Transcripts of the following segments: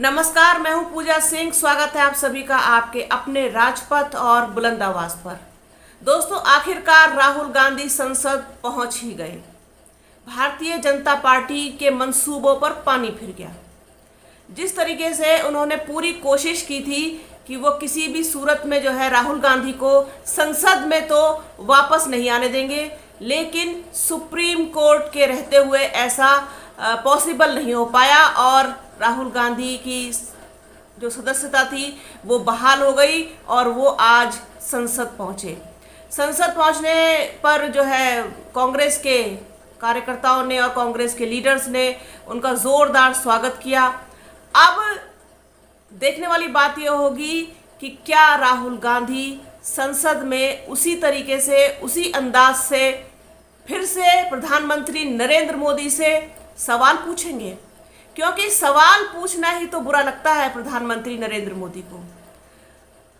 नमस्कार, मैं हूं पूजा सिंह। स्वागत है आप सभी का आपके अपने राजपथ और बुलंद आवाज पर। दोस्तों, आखिरकार राहुल गांधी संसद पहुंच ही गए। भारतीय जनता पार्टी के मंसूबों पर पानी फिर गया। जिस तरीके से उन्होंने पूरी कोशिश की थी कि वो किसी भी सूरत में जो है राहुल गांधी को संसद में तो वापस नहीं आने देंगे, लेकिन सुप्रीम कोर्ट के रहते हुए ऐसा पॉसिबल नहीं हो पाया और राहुल गांधी की जो सदस्यता थी वो बहाल हो गई और वो आज संसद पहुंचे। संसद पहुंचने पर जो है कांग्रेस के कार्यकर्ताओं ने और कांग्रेस के लीडर्स ने उनका जोरदार स्वागत किया। अब देखने वाली बात यह होगी कि क्या राहुल गांधी संसद में उसी तरीके से, उसी अंदाज से फिर से प्रधानमंत्री नरेंद्र मोदी से सवाल पूछेंगे, क्योंकि सवाल पूछना ही तो बुरा लगता है प्रधानमंत्री नरेंद्र मोदी को।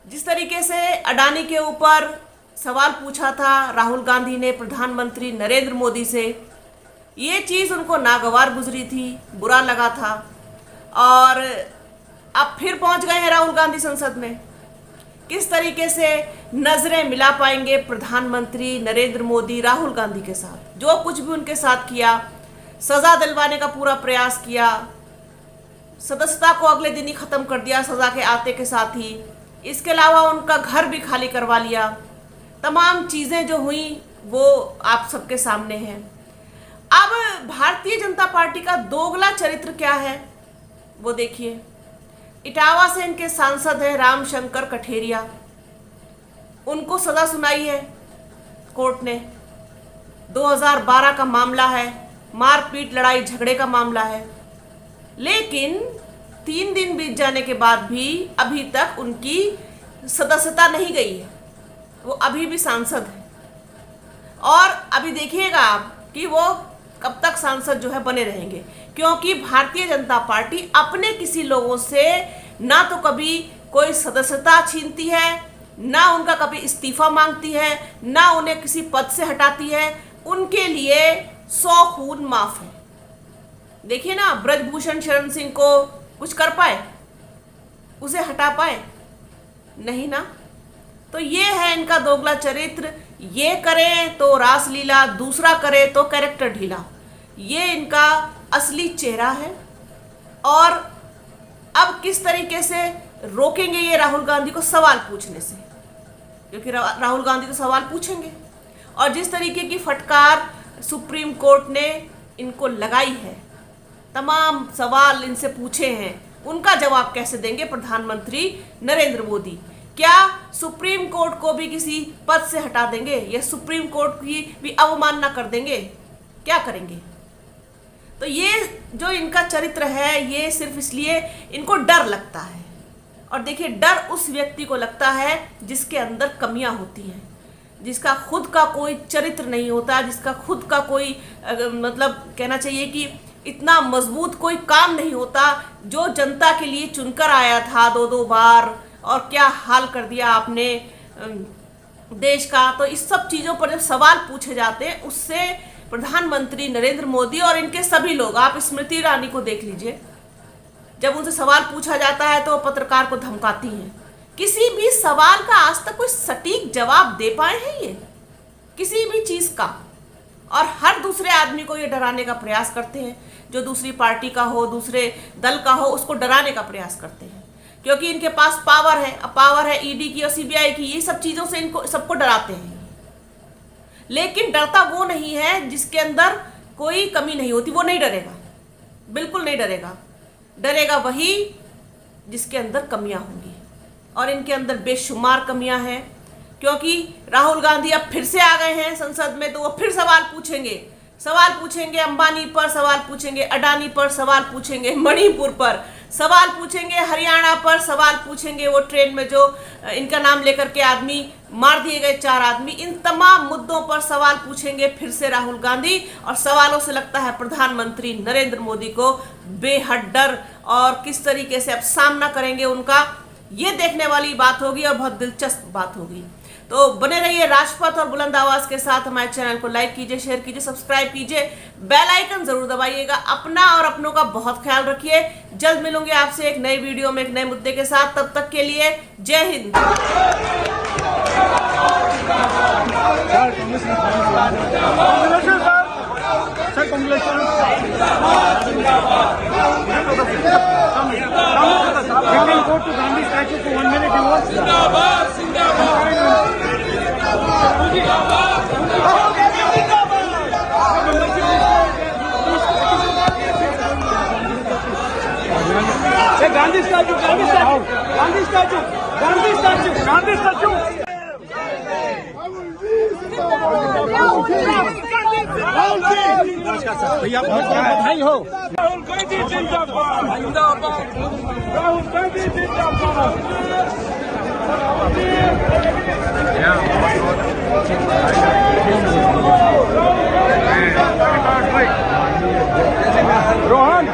जिस तरीके से अडानी के ऊपर सवाल पूछा था राहुल गांधी ने प्रधानमंत्री नरेंद्र मोदी से, ये चीज़ उनको नागवार गुजरी थी, बुरा लगा था। और अब फिर पहुंच गए हैं राहुल गांधी संसद में। किस तरीके से नजरें मिला पाएंगे प्रधानमंत्री नरेंद्र मोदी राहुल गांधी के साथ? जो कुछ भी उनके साथ किया, सजा दिलवाने का पूरा प्रयास किया, सदस्यता को अगले दिन ही खत्म कर दिया सजा के आते के साथ ही, इसके अलावा उनका घर भी खाली करवा लिया। तमाम चीज़ें जो हुई वो आप सबके सामने हैं। अब भारतीय जनता पार्टी का दोगला चरित्र क्या है वो देखिए। इटावा से इनके सांसद हैं रामशंकर कठेरिया, उनको सजा सुनाई है कोर्ट ने। 2012 का मामला है, मारपीट लड़ाई झगड़े का मामला है, लेकिन 3 दिन बीत जाने के बाद भी अभी तक उनकी सदस्यता नहीं गई है। वो अभी भी सांसद है और अभी देखिएगा आप कि वो कब तक सांसद जो है बने रहेंगे, क्योंकि भारतीय जनता पार्टी अपने किसी लोगों से ना तो कभी कोई सदस्यता छीनती है, ना उनका कभी इस्तीफा मांगती है, ना उन्हें किसी पद से हटाती है। उनके लिए 100 खून माफ है। देखिए ना, ब्रजभूषण शरण सिंह को कुछ कर पाए, उसे हटा पाए? नहीं ना। तो ये है इनका दोगला चरित्र। ये करे तो रासलीला, दूसरा करे तो कैरेक्टर ढीला। ये इनका असली चेहरा है। और अब किस तरीके से रोकेंगे ये राहुल गांधी को सवाल पूछने से, क्योंकि राहुल गांधी तो सवाल पूछेंगे। और जिस तरीके की फटकार सुप्रीम कोर्ट ने इनको लगाई है, तमाम सवाल इनसे पूछे हैं, उनका जवाब कैसे देंगे प्रधानमंत्री नरेंद्र मोदी? क्या सुप्रीम कोर्ट को भी किसी पद से हटा देंगे या सुप्रीम कोर्ट की भी अवमानना कर देंगे? क्या करेंगे? तो ये जो इनका चरित्र है, ये सिर्फ इसलिए इनको डर लगता है। और देखिए, डर उस व्यक्ति को लगता है जिसके अंदर कमियां होती हैं, जिसका खुद का कोई चरित्र नहीं होता, जिसका खुद का कोई मतलब कहना चाहिए कि इतना मजबूत कोई काम नहीं होता, जो जनता के लिए चुनकर आया था 2-2 बार और क्या हाल कर दिया आपने देश का। तो इस सब चीज़ों पर जब सवाल पूछे जाते हैं, उससे प्रधानमंत्री नरेंद्र मोदी और इनके सभी लोग, आप स्मृति ईरानी को देख लीजिए, जब उनसे सवाल पूछा जाता है तो पत्रकार को धमकाती हैं। किसी भी सवाल का आज तक कोई सटीक जवाब दे पाए हैं ये, किसी भी चीज़ का? और हर दूसरे आदमी को ये डराने का प्रयास करते हैं, जो दूसरी पार्टी का हो, दूसरे दल का हो, उसको डराने का प्रयास करते हैं, क्योंकि इनके पास पावर है। अब पावर है ईडी की और सीबीआई की, ये सब चीज़ों से इनको सबको डराते हैं। लेकिन डरता वो नहीं है जिसके अंदर कोई कमी नहीं होती, वो नहीं डरेगा, बिल्कुल नहीं डरेगा। डरेगा वही जिसके अंदर कमियां होंगी, और इनके अंदर बेशुमार कमियां हैं। क्योंकि राहुल गांधी अब फिर से आ गए हैं संसद में, तो वो फिर सवाल पूछेंगे अंबानी पर, सवाल पूछेंगे अडानी पर, सवाल पूछेंगे मणिपुर पर, सवाल पूछेंगे हरियाणा पर, सवाल पूछेंगे वो ट्रेन में जो इनका नाम लेकर के आदमी मार दिए गए 4 आदमी। इन तमाम मुद्दों पर सवाल पूछेंगे फिर से राहुल गांधी, और सवालों से लगता है प्रधानमंत्री नरेंद्र मोदी को बेहद डर। और किस तरीके से अब सामना करेंगे उनका, ये देखने वाली बात होगी और बहुत दिलचस्प बात होगी। तो बने रहिए राजपथ और बुलंद आवाज के साथ। हमारे चैनल को लाइक कीजिए, शेयर कीजिए, सब्सक्राइब कीजिए, बेल आइकन जरूर दबाइएगा। अपना और अपनों का बहुत ख्याल रखिए। जल्द मिलूंगी आपसे एक नई वीडियो में एक नए मुद्दे के साथ। तब तक के लिए जय Hind. Go to Gandhi statue for 1 minute. जिंदाबाद जिंदाबाद Gandhi statue, Gandhi statue, Gandhi statue, Gandhi statue, Gandhi statue. भैया बहुत बधाई हो। राहुल गांधी जिंदाबाद जिंदाबाद राहुल गांधी जिंदाबाद। रोहन